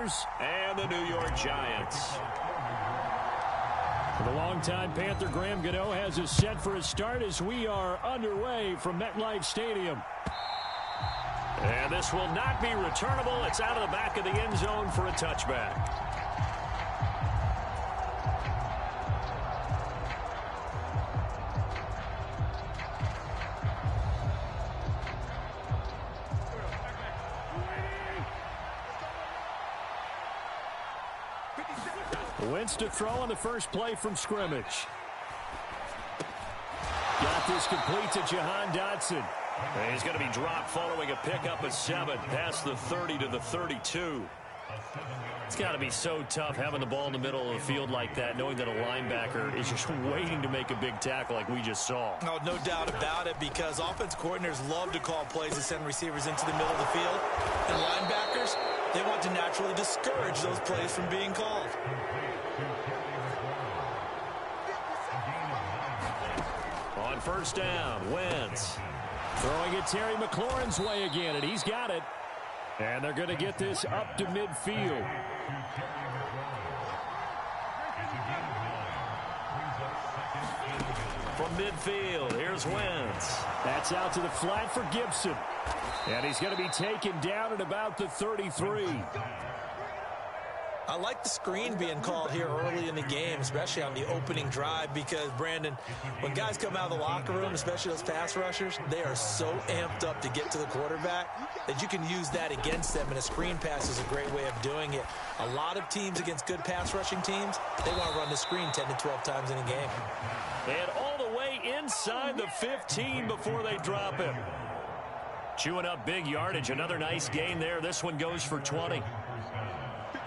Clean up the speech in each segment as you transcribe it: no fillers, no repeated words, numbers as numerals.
Panthers and the New York Giants. The longtime Panther Graham Gano has us set for a start as we are underway from MetLife Stadium. And this will not be returnable. It's out of the back of the end zone for a touchback. Wentz to throw on the first play from scrimmage. Got this complete to Jahan Dotson. And he's going to be dropped following a pickup of 7 past the 30 to the 32. It's got to be so tough having the ball in the middle of the field like that, knowing that a linebacker is just waiting to make a big tackle like we just saw. Oh, no doubt about it, because offense coordinators love to call plays and send receivers into the middle of the field. And linebackers, they want to naturally discourage those plays from being called. On first down, Wentz throwing it Terry McLaurin's way again, and he's got it. And they're going to get this up to midfield. From midfield, here's Wentz. That's out to the flat for Gibson. And he's going to be taken down at about the 33. I like the screen being called here early in the game, especially on the opening drive, because, Brandon, when guys come out of the locker room, especially those pass rushers, they are so amped up to get to the quarterback that you can use that against them, and a screen pass is a great way of doing it. A lot of teams against good pass rushing teams, they want to run the screen 10 to 12 times in a game. And all the way inside the 15 before they drop him. Chewing up big yardage, another nice gain there. This one goes for 20.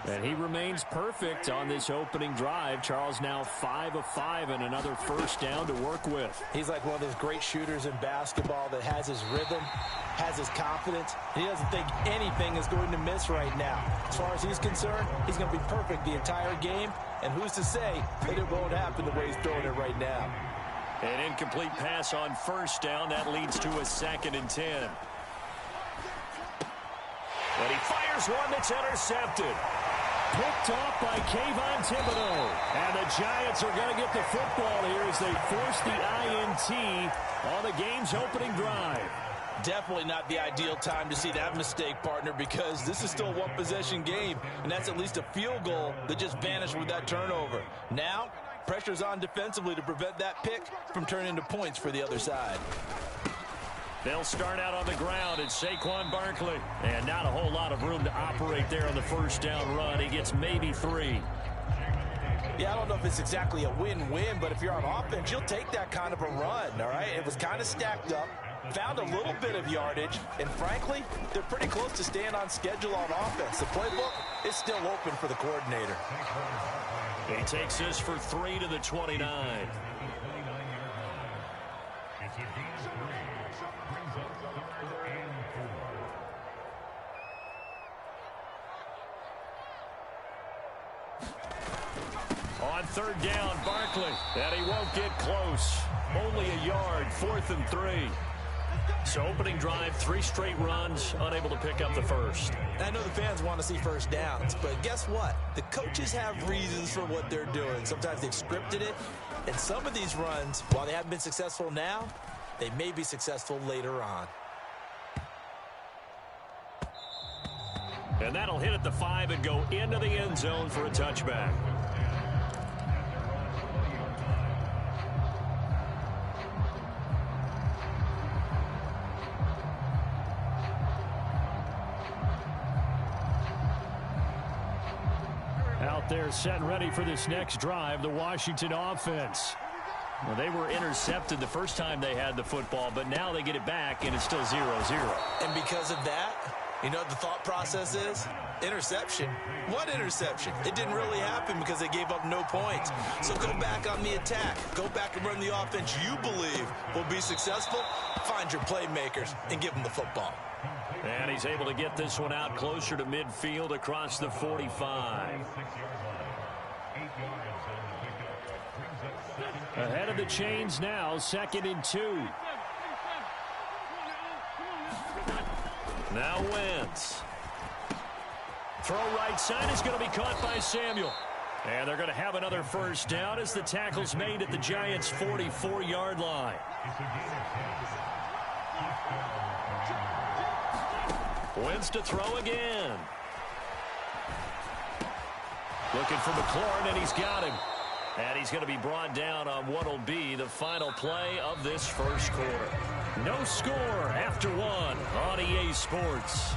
And he remains perfect on this opening drive. Charles now 5 of 5 and another first down to work with. He's like one of those great shooters in basketball that has his rhythm, has his confidence. He doesn't think anything is going to miss right now. As far as he's concerned, he's going to be perfect the entire game. And who's to say that it won't happen the way he's throwing it right now? An incomplete pass on first down. That leads to a 2nd and 10. And he fires one that's intercepted. Picked off by Kayvon Thibodeau. And the Giants are going to get the football here as they force the INT on the game's opening drive. Definitely not the ideal time to see that mistake, partner, because this is still a one-possession game, and that's at least a field goal that just vanished with that turnover. Now, pressure's on defensively to prevent that pick from turning into points for the other side. They'll start out on the ground. It's Saquon Barkley. And not a whole lot of room to operate there on the first down run. He gets maybe 3. Yeah, I don't know if it's exactly a win-win, but if you're on offense, you'll take that kind of a run, all right? It was kind of stacked up, found a little bit of yardage, and frankly, they're pretty close to staying on schedule on offense. The playbook is still open for the coordinator. He takes this for 3 to the 29. On third down, Barkley, and he won't get close. Only a yard, 4th and 3. So opening drive, 3 straight runs, unable to pick up the first. I know the fans want to see first downs, but guess what? The coaches have reasons for what they're doing. Sometimes they've scripted it, and some of these runs, while they haven't been successful now, they may be successful later on. And that'll hit at the 5 and go into the end zone for a touchback. Out there set and ready for this next drive, the Washington offense. Well, they were intercepted the first time they had the football, but now they get it back, and it's still 0-0. And because of that, you know what the thought process is? Interception. What interception? It didn't really happen because they gave up no points. So go back on the attack. Go back and run the offense you believe will be successful. Find your playmakers and give them the football. And he's able to get this one out closer to midfield across the 45. Ahead of the chains now, 2nd and 2. Now Wentz. Throw right side is going to be caught by Samuel. And they're going to have another first down as the tackle's made at the Giants' 44-yard line. Wins to throw again. Looking for McLaurin, and he's got him. And he's going to be brought down on what will be the final play of this first quarter. No score after one on EA Sports.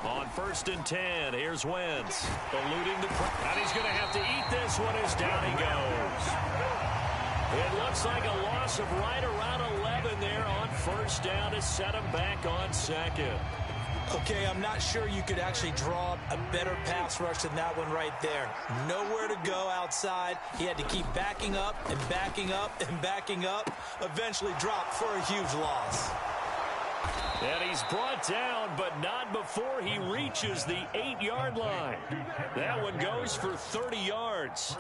On 1st and 10, here's Wentz. Eluding the and he's going to have to eat this one as down he goes. It looks like a loss of right around 11 there on first down to set him back on second. Okay, I'm not sure you could actually draw up a better pass rush than that one right there. Nowhere to go outside. He had to keep backing up and backing up and backing up. Eventually dropped for a huge loss. And he's brought down, but not before he reaches the 8-yard line. That one goes for 30 yards.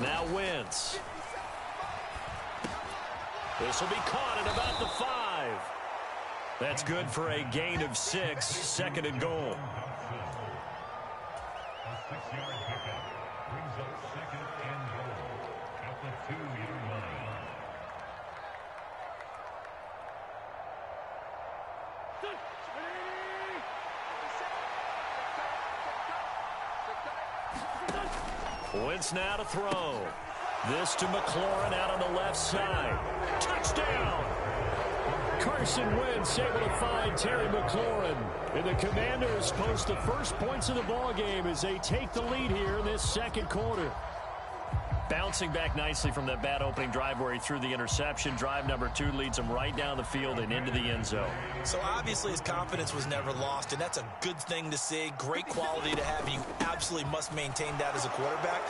Now Wentz. This will be caught at about the 5. That's good for a gain of 6, 2nd and goal. Wentz now to throw. This to McLaurin out on the left side. Touchdown! Carson Wentz able to find Terry McLaurin. And the Commanders post the first points of the ball game as they take the lead here in this second quarter. Bouncing back nicely from that bad opening drive where he threw the interception. Drive number 2 leads him right down the field and into the end zone. So obviously his confidence was never lost, and that's a good thing to see. Great quality to have. You absolutely must maintain that as a quarterback.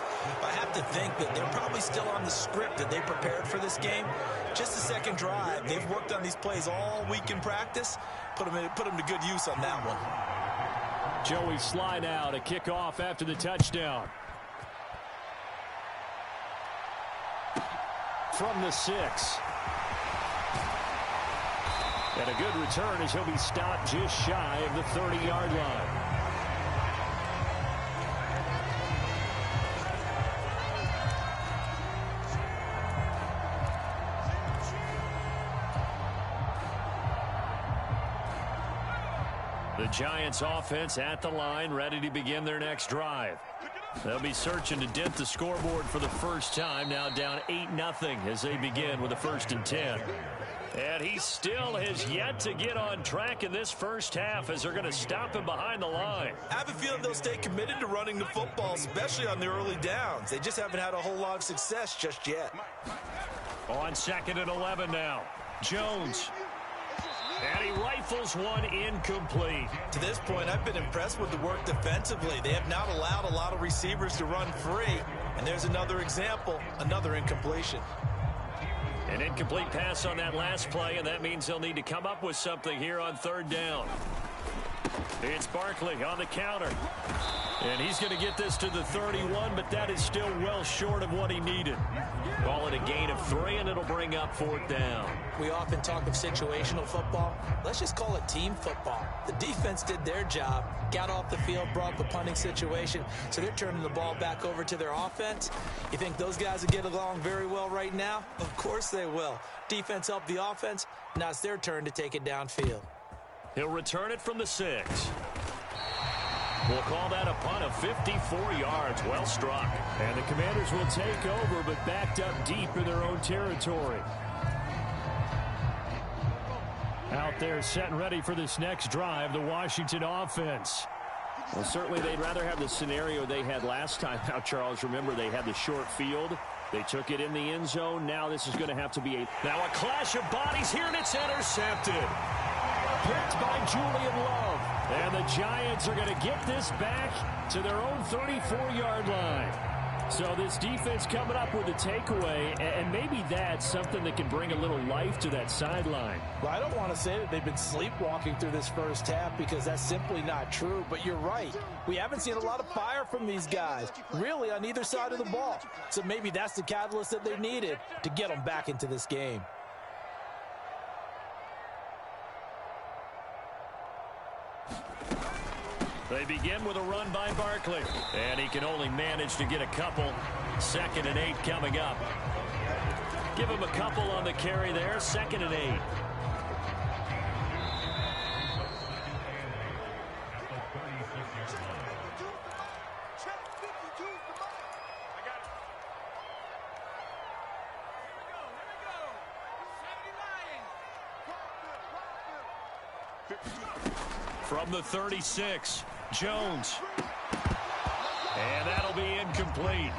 I have to think that they're probably still on the script that they prepared for this game. Just the second drive. They've worked on these plays all week in practice. Put them to good use on that one. Joey Sly now to kick off after the touchdown. From the 6. And a good return as he'll be stopped just shy of the 30-yard line. The Giants offense at the line, ready to begin their next drive. They'll be searching to dent the scoreboard for the first time, now down 8-0 as they begin with a 1st and 10. And he still has yet to get on track in this first half as they're going to stop him behind the line. I have a feeling they'll stay committed to running the football, especially on the early downs. They just haven't had a whole lot of success just yet. On 2nd and 11 now. Jones. And he rifles one incomplete. To this point, I've been impressed with the work defensively. They have not allowed a lot of receivers to run free. And there's another example, another incompletion. An incomplete pass on that last play, and that means they'll need to come up with something here on 3rd down. It's Barkley on the counter. And he's going to get this to the 31, but that is still well short of what he needed. Call it a gain of 3, and it'll bring up 4th down. We often talk of situational football. Let's just call it team football. The defense did their job, got off the field, brought the punting situation, so they're turning the ball back over to their offense. You think those guys will get along very well right now? Of course they will. Defense helped the offense. Now it's their turn to take it downfield. He'll return it from the 6. We'll call that a punt of 54 yards. Well struck. And the Commanders will take over, but backed up deep in their own territory. Out there set and ready for this next drive, the Washington offense. Well, certainly they'd rather have the scenario they had last time. Now, Charles, remember they had the short field. They took it in the end zone. Now this is going to have to be now a clash of bodies here, and it's intercepted. Picked by Julian Love. And the Giants are going to get this back to their own 34-yard line. So this defense coming up with a takeaway, and maybe that's something that can bring a little life to that sideline. Well, I don't want to say that they've been sleepwalking through this first half because that's simply not true, but you're right. We haven't seen a lot of fire from these guys, really, on either side of the ball. So maybe that's the catalyst that they needed to get them back into this game. They begin with a run by Barkley, and he can only manage to get a couple. 2nd and 8 coming up. Give him a couple on the carry there. 2nd and 8. From the 36, Jones. And that'll be incomplete.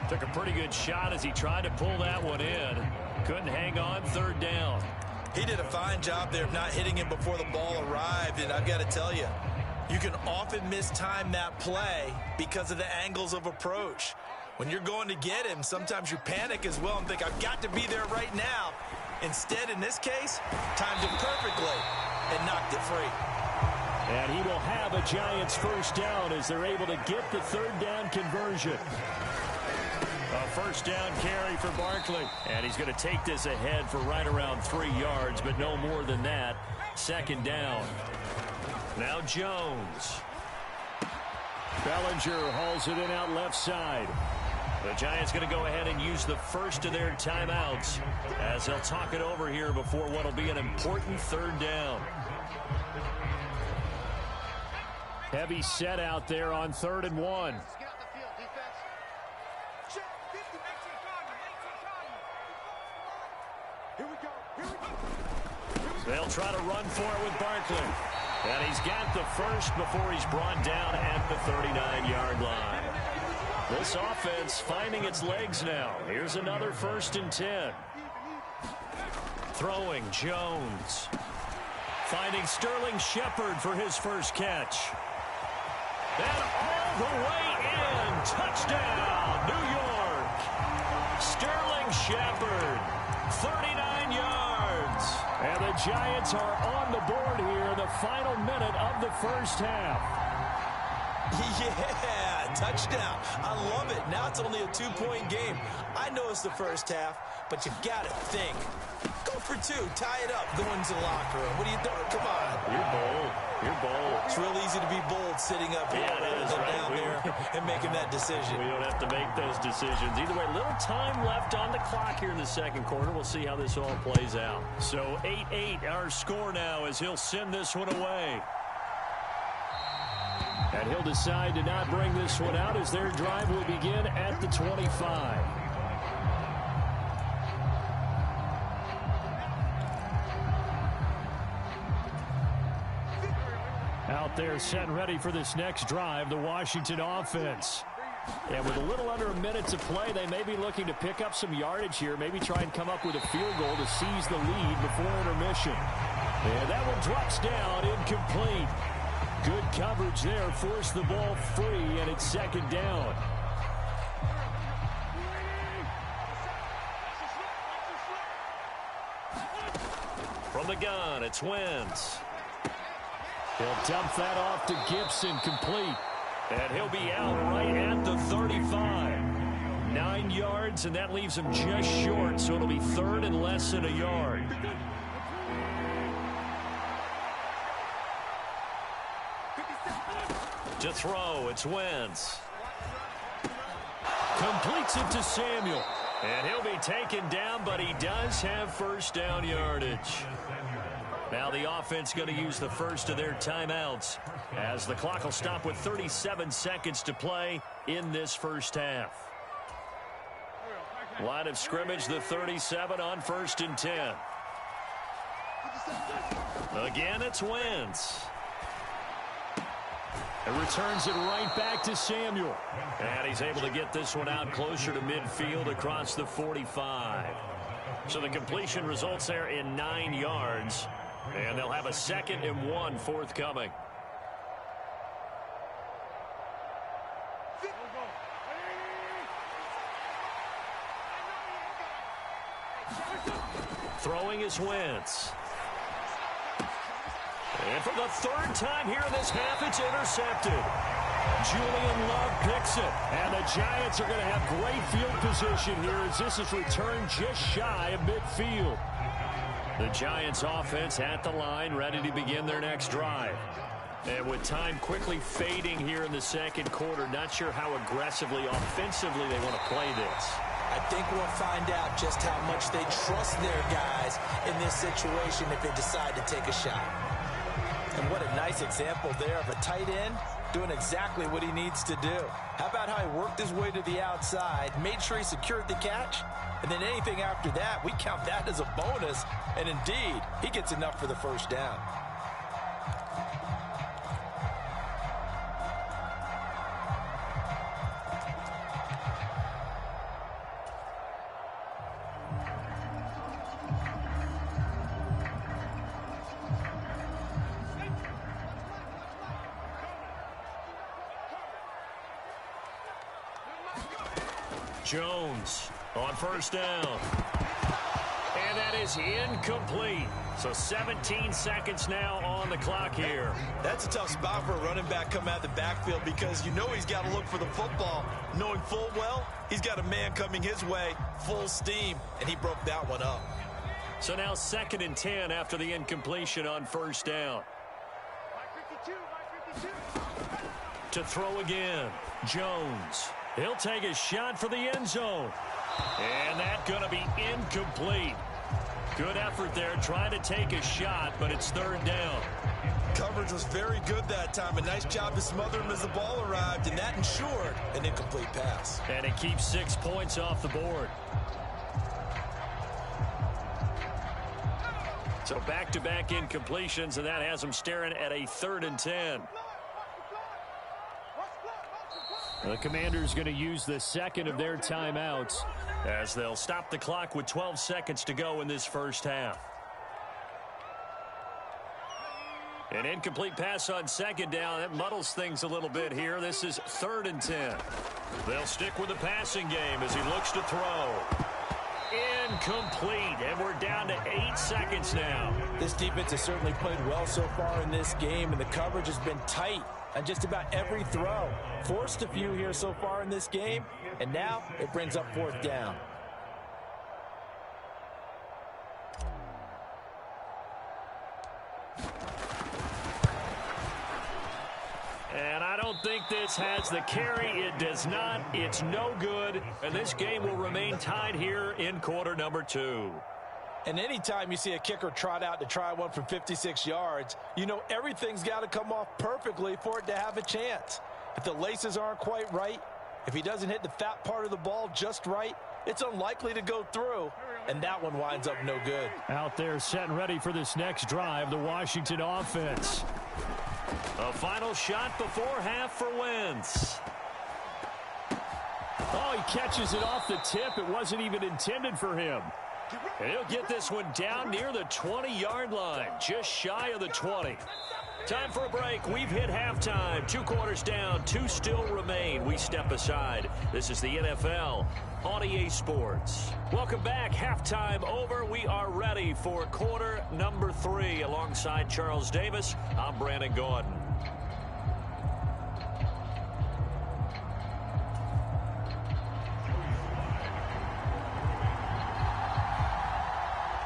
Took a pretty good shot as he tried to pull that one in. Couldn't hang on. 3rd down. He did a fine job there of not hitting him before the ball arrived, and I've got to tell you, you can often mistime that play because of the angles of approach. When you're going to get him, sometimes you panic as well and think, I've got to be there right now. Instead, in this case, timed it perfectly and knocked it free. And he will have a Giants 1st down as they're able to get the 3rd down conversion. A 1st down carry for Barkley. And he's going to take this ahead for right around 3 yards, but no more than that. 2nd down. Now Jones. Bellinger hauls it in out left side. The Giants going to go ahead and use the first of their timeouts as they'll talk it over here before what will be an important 3rd down. Heavy set out there on 3rd and 1. They'll try to run for it with Barkley. And he's got the first before he's brought down at the 39-yard line. This offense finding its legs now. Here's another 1st and 10. Throwing Jones. Finding Sterling Shepard for his first catch. And all the way in. Touchdown, New York. Sterling Shepard, 39 yards. And the Giants are on the board here in the final minute of the 1st half. Yeah, touchdown. I love it. Now it's only a 2-point game. I know it's the 1st half, but you got to think. Go for 2. Tie it up. Go into the locker room. What are you doing? Come on. You're bold. You're bold. It's real easy to be bold sitting up here down there and making that decision. We don't have to make those decisions. Either way, little time left on the clock here in the 2nd quarter. We'll see how this all plays out. So 8-8 our score now as he'll send this one away. And he'll decide to not bring this one out as their drive will begin at the 25. Out there set and ready for this next drive, the Washington offense. And with a little under a minute to play, they may be looking to pick up some yardage here, maybe try and come up with a field goal to seize the lead before intermission. And that one drops down, incomplete. Good coverage there, forced the ball free, and it's 2nd down. From the gun, it's Wentz. He'll dump that off to Gibson, complete. And he'll be out right at the 35. 9 yards, and that leaves him just short, so it'll be 3rd and less than a yard. To throw, it's Wentz. Completes it to Samuel. And he'll be taken down, but he does have 1st down yardage. Now the offense going to use the first of their timeouts as the clock will stop with 37 seconds to play in this 1st half. Line of scrimmage, the 37 on 1st and 10. Again, it's Wentz. And returns it right back to Samuel. And he's able to get this one out closer to midfield across the 45. So the completion results there in 9 yards. And they'll have a 2nd and 1 forthcoming. Throwing is Wentz. And for the third time here in this half, it's intercepted. Julian Love picks it. And the Giants are going to have great field position here as this is returned just shy of midfield. The Giants offense at the line, ready to begin their next drive. And with time quickly fading here in the second quarter, not sure how aggressively, offensively they want to play this. I think we'll find out just how much they trust their guys in this situation if they decide to take a shot. And what a nice example there of a tight end doing exactly what he needs to do. How about how he worked his way to the outside, made sure he secured the catch, and then anything after that, we count that as a bonus. And indeed, he gets enough for the first down. Jones on first down. And that is incomplete. So 17 seconds now on the clock here. That's a tough spot for a running back coming out of the backfield because you know he's got to look for the football, knowing full well he's got a man coming his way, full steam, and he broke that one up. So now 2nd and 10 after the incompletion on first down. To throw again, Jones. He'll take a shot for the end zone. And that's going to be incomplete. Good effort there trying to take a shot, but it's 3rd down. Coverage was very good that time. A nice job to smother him as the ball arrived, and that ensured an incomplete pass. And it keeps 6 points off the board. So back-to-back incompletions, and that has them staring at a 3rd and 10. The Commanders going to use the second of their timeouts as they'll stop the clock with 12 seconds to go in this first half. An incomplete pass on 2nd down. That muddles things a little bit here. This is 3rd and 10. They'll stick with the passing game as he looks to throw. Incomplete, and we're down to 8 seconds now. This defense has certainly played well so far in this game, and the coverage has been tight on just about every throw. Forced a few here so far in this game, and now it brings up 4th down. And I don't think this has the carry. It does not. It's no good. And this game will remain tied here in quarter number 2. And anytime you see a kicker trot out to try one from 56 yards, you know everything's got to come off perfectly for it to have a chance. If the laces aren't quite right, if he doesn't hit the fat part of the ball just right, it's unlikely to go through, and that one winds up no good. Out there set and ready for this next drive, the Washington offense. A final shot before half for Wentz. Oh, he catches it off the tip. It wasn't even intended for him. And he'll get this one down near the 20-yard line, just shy of the 20. Time for a break. We've hit halftime. 2 quarters down, 2 still remain. We step aside. This is the NFL on EA Sports. Welcome back. Halftime over. We are ready for quarter number 3. Alongside Charles Davis, I'm Brandon Gordon.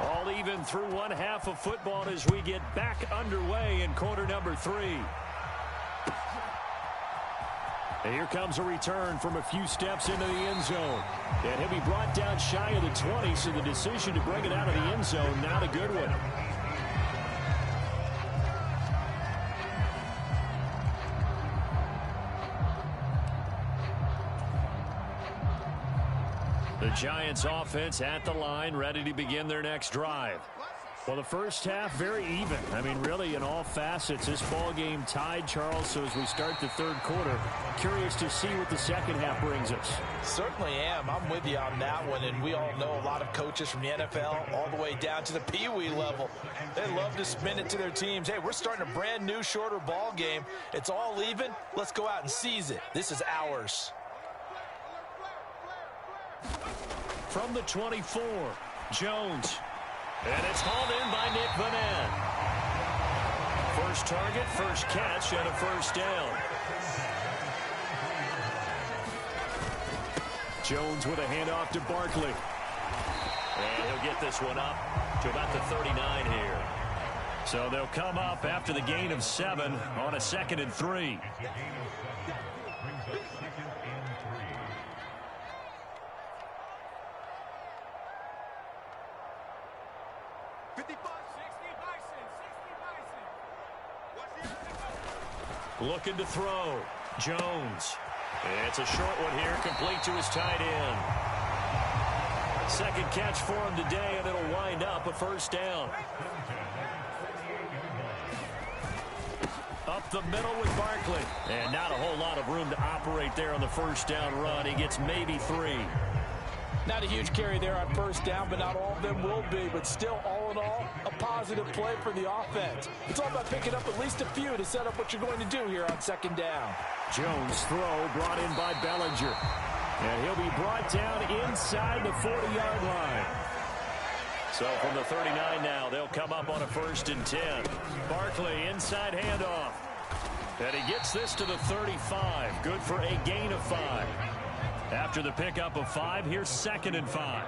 All even through one half of football as we get back underway in quarter number 3. And here comes a return from a few steps into the end zone. And he'll be brought down shy of the 20, so the decision to bring it out of the end zone, not a good one. The Giants offense at the line, ready to begin their next drive. Well, the first half, very even. I mean, really, in all facets, this ball game tied, Charles. So as we start the 3rd quarter, curious to see what the second half brings us. Certainly am. I'm with you on that one. And we all know a lot of coaches from the NFL all the way down to the Pee Wee level. They love to spin it to their teams. Hey, we're starting a brand new, shorter ball game. It's all even. Let's go out and seize it. This is ours. From the 24, Jones. And it's hauled in by Nick Vanette. First target, first catch, and a first down. Jones with a handoff to Barkley. And he'll get this one up to about the 39 here. So they'll come up after the gain of 7 on a 2nd and 3. Looking to throw. Jones. It's a short one here, complete to his tight end. Second catch for him today, and it'll wind up a first down. Up the middle with Barkley. And not a whole lot of room to operate there on the first down run. He gets maybe 3. Not a huge carry there on first down, but not all of them will be. But still, all in all, a positive play for the offense. It's all about picking up at least a few to set up what you're going to do here on second down. Jones' throw brought in by Bellinger. And he'll be brought down inside the 40-yard line. So from the 39 now, they'll come up on a 1st and 10. Barkley, inside handoff. And he gets this to the 35. Good for a gain of 5. After the pickup of 5, here's 2nd and 5.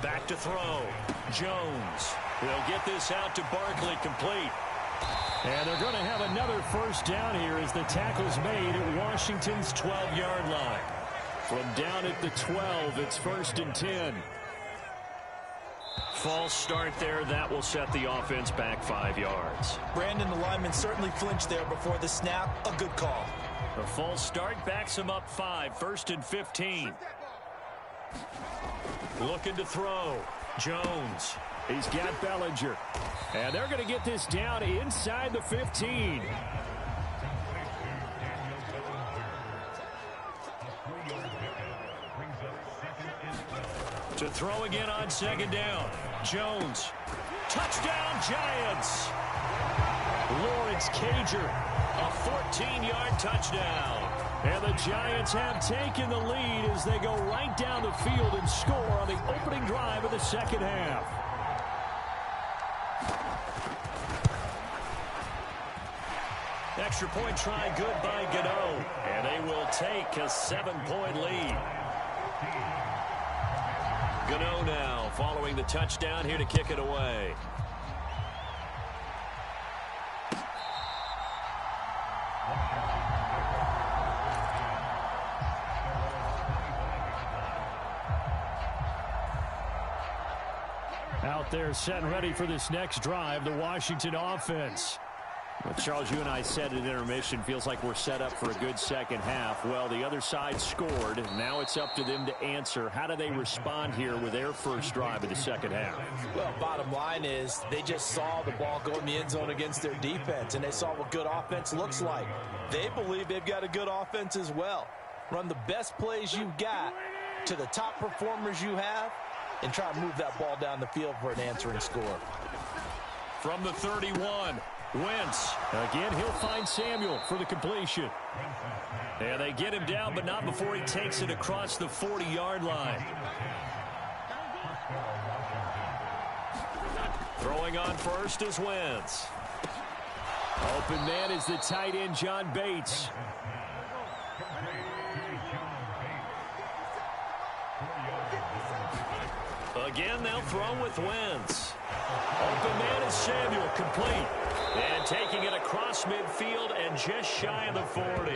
Back to throw. Jones will get this out to Barkley, complete. And they're going to have another first down here as the tackle's made at Washington's 12-yard line. From down at the 12, it's 1st and 10. False start there. That will set the offense back 5 yards. Brandon, the lineman certainly flinched there before the snap. A good call. The false start backs him up 5, 1st and 15. Looking to throw. Jones. He's got Bellinger. And they're going to get this down inside the 15. To throw again on 2nd down. Jones. Touchdown, Giants. Lawrence Cager. A 14-yard touchdown. And the Giants have taken the lead as they go right down the field and score on the opening drive of the second half. Extra point try good by Gano. And they will take a 7-point lead. Gano now following the touchdown here to kick it away. Out there set and ready for this next drive, the Washington offense. Well, Charles, you and I said at intermission, feels like we're set up for a good second half. Well, the other side scored. Now it's up to them to answer. How do they respond here with their first drive of the second half? Well, bottom line is they just saw the ball go in the end zone against their defense, and they saw what good offense looks like. They believe they've got a good offense as well. Run the best plays you've got to the top performers you have, and try to move that ball down the field for an answering score. From the 31, Wentz. Again, he'll find Samuel for the completion. And they get him down, but not before he takes it across the 40-yard line. Throwing on first is Wentz. Open man is the tight end, John Bates. Again, they'll throw with Wentz. Open man is Samuel, complete. And taking it across midfield and just shy of the 40.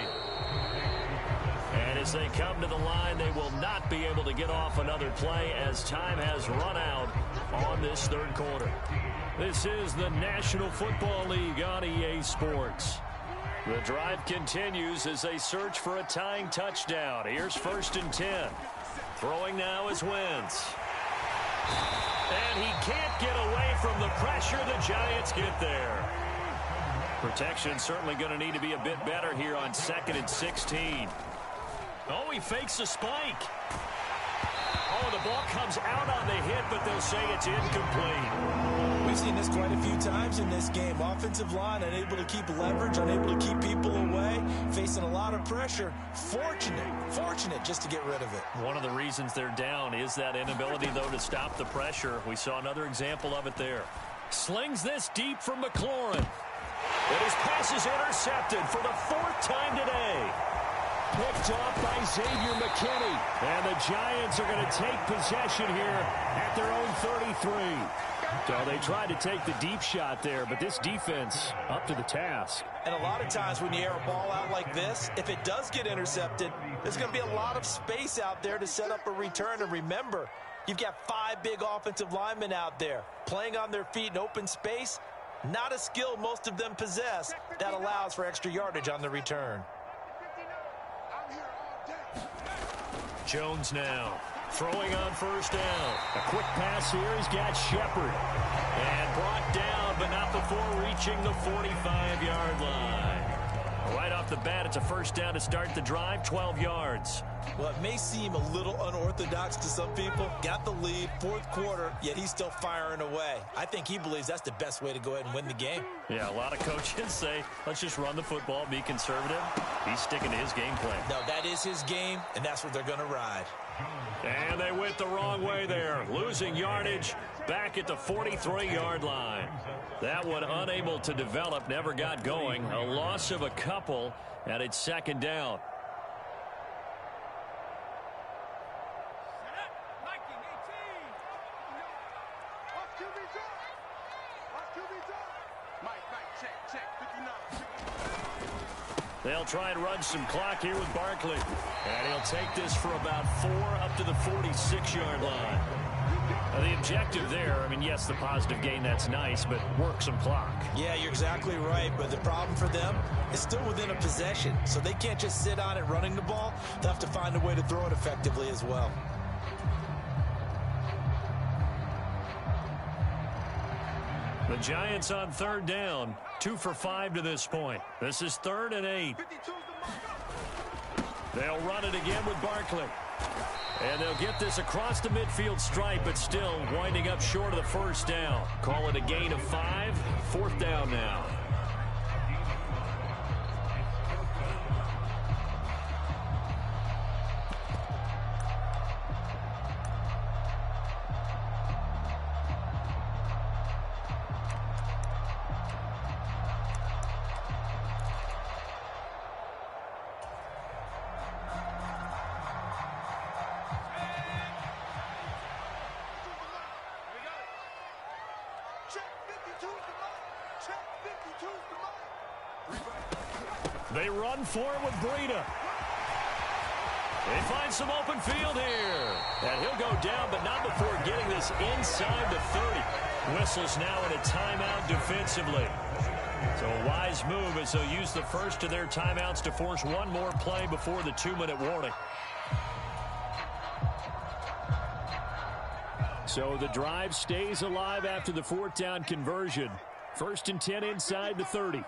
And as they come to the line, they will not be able to get off another play as time has run out on this third quarter. This is the National Football League on EA Sports. The drive continues as they search for a tying touchdown. Here's 1st and 10. Throwing now is Wentz. And he can't get away from the pressure. The Giants get there. Protection certainly going to need to be a bit better here on 2nd and 16. Oh, he fakes a spike. Oh, the ball comes out on the hit, but they'll say it's incomplete. We've seen this quite a few times in this game. Offensive line unable to keep leverage, unable to keep people away, facing a lot of pressure. Fortunate just to get rid of it. One of the reasons they're down is that inability, though, to stop the pressure. We saw another example of it there. Slings this deep from McLaurin. And his pass is intercepted for the 4th time today. Picked off by Xavier McKinney. And the Giants are going to take possession here at their own 33. So they tried to take the deep shot there, but this defense up to the task. And a lot of times when you air a ball out like this, if it does get intercepted, there's going to be a lot of space out there to set up a return. And remember, you've got 5 big offensive linemen out there playing on their feet in open space. Not a skill most of them possess that allows for extra yardage on the return. Jones now throwing on first down. A quick pass here. He's got Shepard. And brought down, but not before reaching the 45-yard line. Right off the bat, it's a first down to start the drive, 12 yards. Well, it may seem a little unorthodox to some people. Got the lead, 4th quarter, yet he's still firing away. I think he believes that's the best way to go ahead and win the game. Yeah, a lot of coaches say, let's just run the football, be conservative. He's sticking to his game plan. No, that is his game, and that's what they're going to ride. And they went the wrong way there, losing yardage back at the 43-yard line. That one unable to develop, never got going. A loss of a couple, and it's 2nd down. They'll try and run some clock here with Barkley. And he'll take this for about 4 up to the 46-yard line. Now, the objective there, I mean, yes, the positive gain, that's nice, but work some clock. Yeah, you're exactly right, but the problem for them is still within a possession, so they can't just sit on it running the ball. They'll have to find a way to throw it effectively as well. The Giants on 3rd down, 2 for 5 to this point. This is 3rd and 8. They'll run it again with Barkley. And they'll get this across the midfield stripe, but still winding up short of the first down. Call it a gain of 5, 4th down now. They run for it with Breida. They find some open field here. And he'll go down, but not before getting this inside the 30. Whistles now in a timeout defensively. So a wise move as they'll use the first of their timeouts to force one more play before the 2-minute warning. So the drive stays alive after the 4th down conversion. 1st and 10 inside the 30.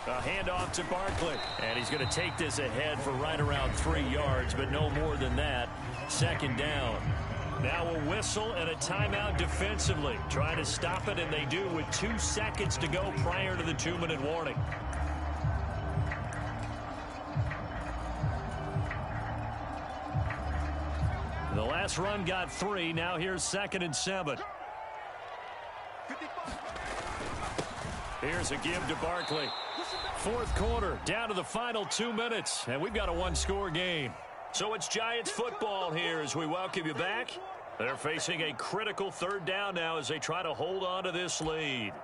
A handoff to Barkley. And he's going to take this ahead for right around 3 yards, but no more than that. 2nd down. Now a whistle and a timeout defensively. Trying to stop it, and they do with 2 seconds to go prior to the 2-minute warning. The last run got 3. Now here's 2nd and 7. Here's a give to Barkley. 4th quarter, down to the final 2 minutes, and we've got a 1-score game. So it's Giants football here as we welcome you back. They're facing a critical 3rd down now as they try to hold on to this lead.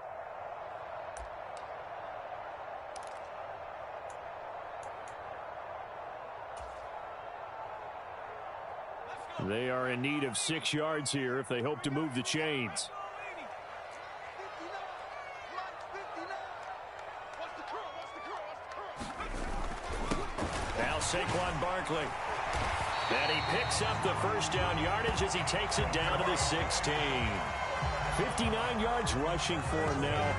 They are in need of 6 yards here if they hope to move the chains. Now Saquon Barkley. And he picks up the first down yardage as he takes it down to the 16. 59 yards rushing for him now.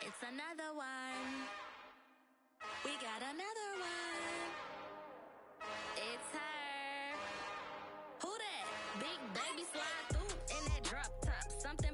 It's another one. We got another one. It's her. Who that? Big baby slide through in that drop top. Something